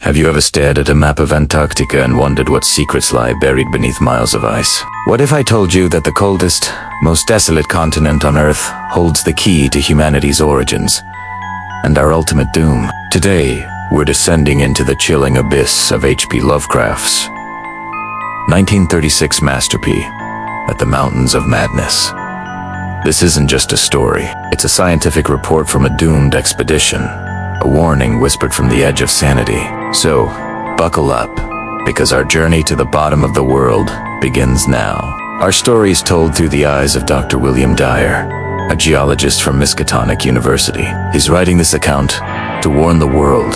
Have you ever stared at a map of Antarctica and wondered what secrets lie buried beneath miles of ice? What if I told you that the coldest, most desolate continent on Earth holds the key to humanity's origins and our ultimate doom? Today, we're descending into the chilling abyss of H.P. Lovecraft's 1936 masterpiece, At the Mountains of Madness. This isn't just a story. It's a scientific report from a doomed expedition, a warning whispered from the edge of sanity. So, buckle up, because our journey to the bottom of the world begins now. Our story is told through the eyes of Dr. William Dyer, a geologist from Miskatonic University. He's writing this account to warn the world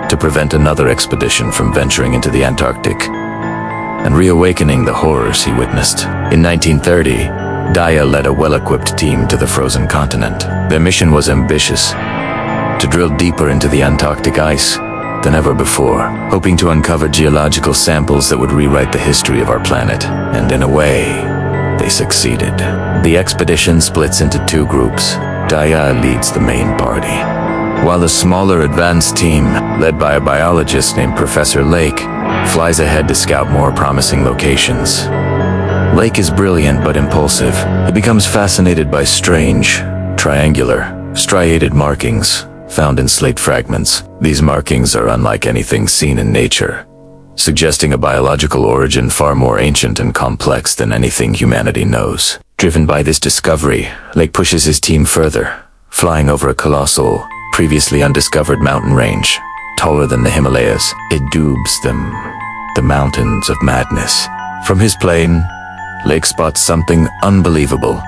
to prevent another expedition from venturing into the Antarctic and reawakening the horrors he witnessed. In 1930, Dyer led a well-equipped team to the frozen continent. Their mission was ambitious: to drill deeper into the Antarctic ice than ever before, hoping to uncover geological samples that would rewrite the history of our planet. And in a way, they succeeded. The expedition splits into two groups. Dyer leads the main party, while a smaller advanced team, led by a biologist named Professor Lake, flies ahead to scout more promising locations. Lake is brilliant but impulsive. He becomes fascinated by strange, triangular, striated markings found in slate fragments. These markings are unlike anything seen in nature, suggesting a biological origin far more ancient and complex than anything humanity knows. Driven by this discovery, Lake pushes his team further, flying over a colossal, previously undiscovered mountain range, taller than the Himalayas. It dubs them, the Mountains of Madness. From his plane, Lake spots something unbelievable: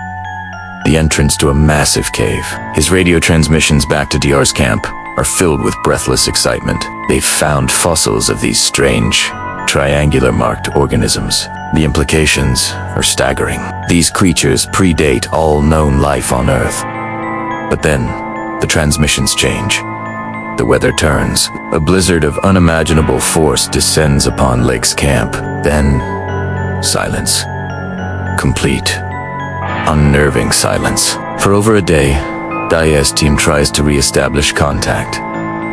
the entrance to a massive cave. His radio transmissions back to Dyer's camp are filled with breathless excitement. They've found fossils of these strange, triangular-marked organisms. The implications are staggering. These creatures predate all known life on Earth. But then, the transmissions change. The weather turns. A blizzard of unimaginable force descends upon Lake's camp. Then, silence. Complete, unnerving silence. For over a day, Dyer's team tries to re-establish contact,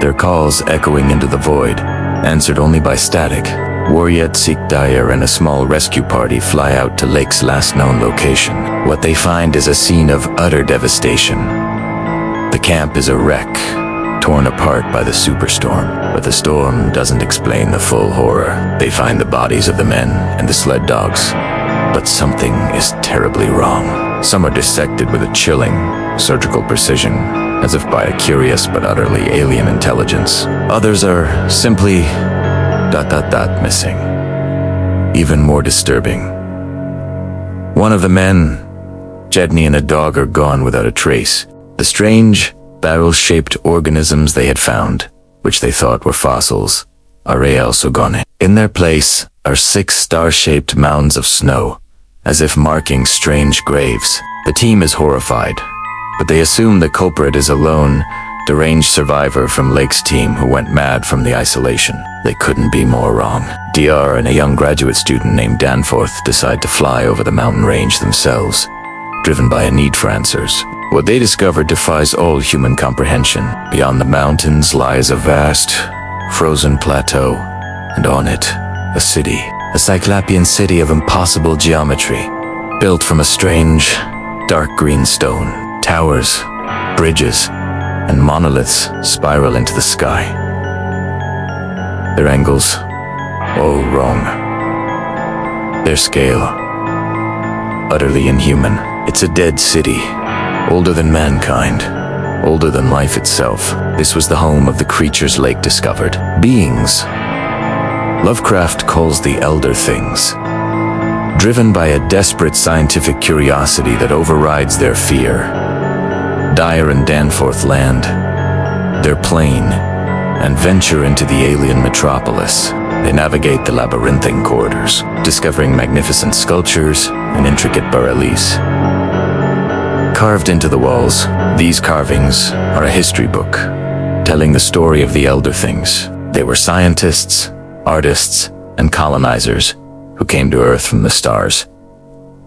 their calls echoing into the void, answered only by static. Seek Dyer and a small rescue party fly out to Lake's last known location. What they find is a scene of utter devastation. The camp is a wreck, torn apart by the superstorm. But the storm doesn't explain the full horror. They find the bodies of the men and the sled dogs. But something is terribly wrong. Some are dissected with a chilling, surgical precision, as if by a curious but utterly alien intelligence. Others are simply ... missing. Even more disturbing. One of the men, Jedney, and a dog are gone without a trace. The strange, barrel-shaped organisms they had found, which they thought were fossils, are also gone. In their place are 6 star-shaped mounds of snow, as if marking strange graves. The team is horrified, but they assume the culprit is a lone, deranged survivor from Lake's team who went mad from the isolation. They couldn't be more wrong. Dyer and a young graduate student named Danforth decide to fly over the mountain range themselves, driven by a need for answers. What they discovered defies all human comprehension. Beyond the mountains lies a vast, frozen plateau, and on it, a city. A Cyclopean city of impossible geometry, built from a strange, dark green stone. Towers, bridges, and monoliths spiral into the sky. Their angles, all wrong. Their scale, utterly inhuman. It's a dead city, older than mankind, older than life itself. This was the home of the creatures Lake discovered. Beings Lovecraft calls the Elder Things. Driven by a desperate scientific curiosity that overrides their fear, Dyer and Danforth land their plane and venture into the alien metropolis. They navigate the labyrinthine corridors, discovering magnificent sculptures and intricate bas-reliefs. Carved into the walls, these carvings are a history book, telling the story of the Elder Things. They were scientists, artists, and colonizers who came to Earth from the stars.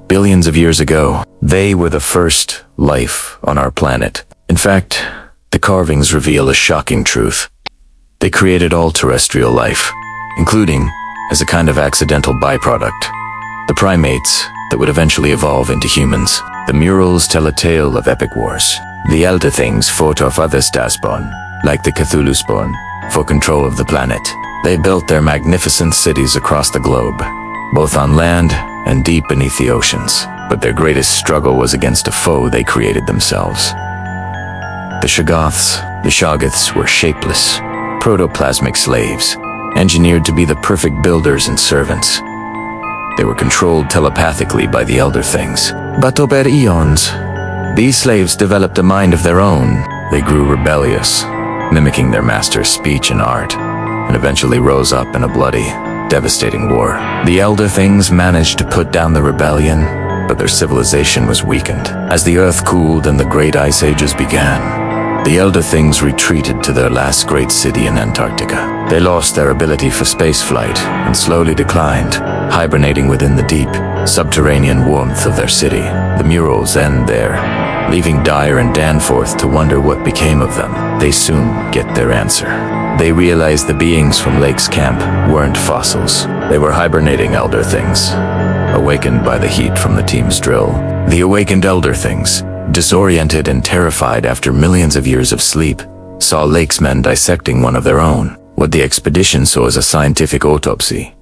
Billions of years ago, they were the first life on our planet. In fact, the carvings reveal a shocking truth. They created all terrestrial life, including, as a kind of accidental byproduct, the primates that would eventually evolve into humans. The murals tell a tale of epic wars. The elder things fought off other starspawn, like the Cthulhu spawn, for control of the planet. They built their magnificent cities across the globe, both on land and deep beneath the oceans. But their greatest struggle was against a foe they created themselves. The Shoggoths were shapeless, protoplasmic slaves, engineered to be the perfect builders and servants. They were controlled telepathically by the elder things. But over eons, these slaves developed a mind of their own. They grew rebellious, mimicking their master's speech and art, and eventually rose up in a bloody, devastating war. The elder things managed to put down the rebellion, but their civilization was weakened. As the earth cooled and the great ice ages began, the elder things retreated to their last great city in Antarctica. They lost their ability for spaceflight and slowly declined, hibernating within the deep, subterranean warmth of their city. The murals end there, leaving Dyer and Danforth to wonder what became of them. They soon get their answer. They realize the beings from Lake's camp weren't fossils. They were hibernating elder things, awakened by the heat from the team's drill. The awakened elder things, disoriented and terrified after millions of years of sleep, saw Lake's men dissecting one of their own. What the expedition saw as a scientific autopsy,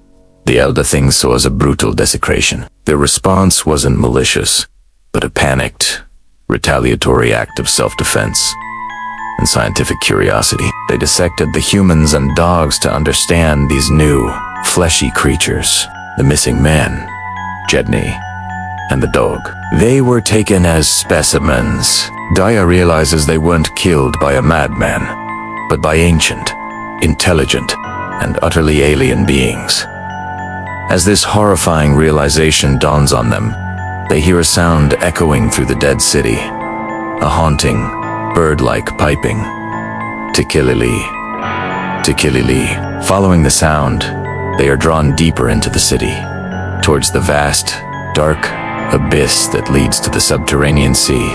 the elder things saw as a brutal desecration. Their response wasn't malicious, but a panicked, retaliatory act of self-defense and scientific curiosity. They dissected the humans and dogs to understand these new, fleshy creatures. The missing man, Jedney, and the dog. They were taken as specimens. Dyer realizes they weren't killed by a madman, but by ancient, intelligent, and utterly alien beings. As this horrifying realization dawns on them, they hear a sound echoing through the dead city, a haunting, bird-like piping. Tikilili, tikilili. Following the sound, they are drawn deeper into the city, towards the vast, dark abyss that leads to the subterranean sea,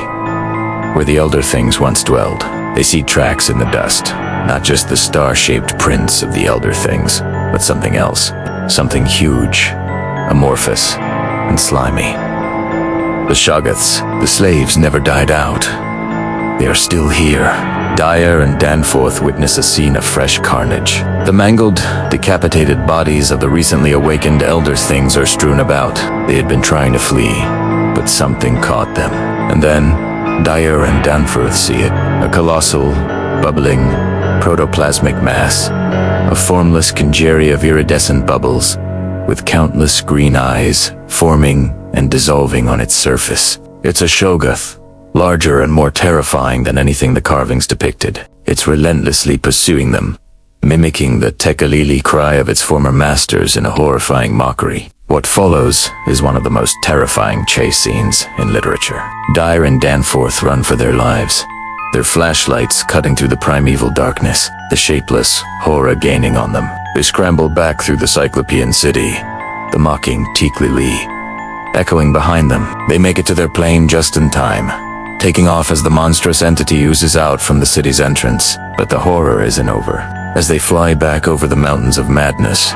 where the elder things once dwelled. They see tracks in the dust, not just the star-shaped prints of the elder things, but something else, something huge, amorphous, and slimy. The Shoggoths, the slaves, never died out. They are still here. Dyer and Danforth witness a scene of fresh carnage. The mangled, decapitated bodies of the recently awakened elder things are strewn about. They had been trying to flee, but something caught them. And then, Dyer and Danforth see it. A colossal, bubbling, protoplasmic mass. A formless congery of iridescent bubbles, with countless green eyes, forming and dissolving on its surface. It's a Shoggoth, larger and more terrifying than anything the carvings depicted. It's relentlessly pursuing them, mimicking the tekalili cry of its former masters in a horrifying mockery. What follows is one of the most terrifying chase scenes in literature. Dyer and Danforth run for their lives, their flashlights cutting through the primeval darkness, the shapeless horror gaining on them. They scramble back through the Cyclopean city, the mocking Tiklili echoing behind them. They make it to their plane just in time, taking off as the monstrous entity oozes out from the city's entrance. But the horror isn't over. As they fly back over the mountains of madness,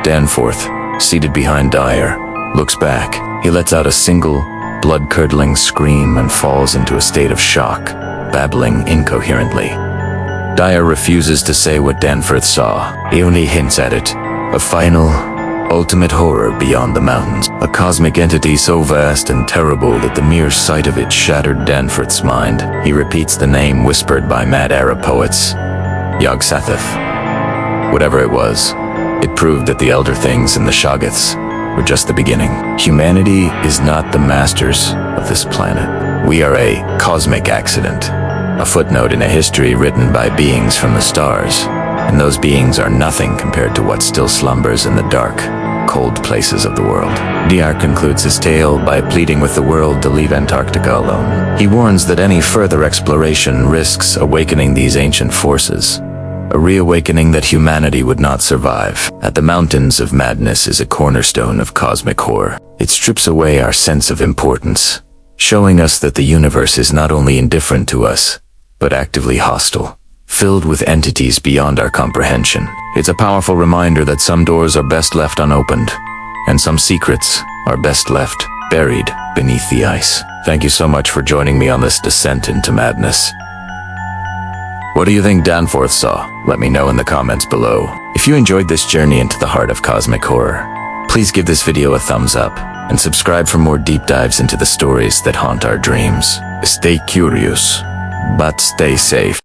Danforth, seated behind Dyer, looks back. He lets out a single, blood-curdling scream and falls into a state of shock, babbling incoherently. Dyer refuses to say what Danforth saw. He only hints at it, a final, ultimate horror beyond the mountains. A cosmic entity so vast and terrible that the mere sight of it shattered Danforth's mind. He repeats the name whispered by mad Arab poets, Yog-Sothoth. Whatever it was, it proved that the elder things and the Shoggoths were just the beginning. Humanity is not the masters of this planet. We are a cosmic accident, a footnote in a history written by beings from the stars. And those beings are nothing compared to what still slumbers in the dark, cold places of the world. Dyer concludes his tale by pleading with the world to leave Antarctica alone. He warns that any further exploration risks awakening these ancient forces, a reawakening that humanity would not survive. At the Mountains of Madness is a cornerstone of cosmic horror. It strips away our sense of importance, showing us that the universe is not only indifferent to us, but actively hostile. filled with entities beyond our comprehension. It's a powerful reminder that some doors are best left unopened, and some secrets are best left buried beneath the ice. Thank you so much for joining me on this descent into madness. What do you think Danforth saw? Let me know in the comments below. If you enjoyed this journey into the heart of cosmic horror, please give this video a thumbs up and subscribe for more deep dives into the stories that haunt our dreams. Stay curious, but stay safe.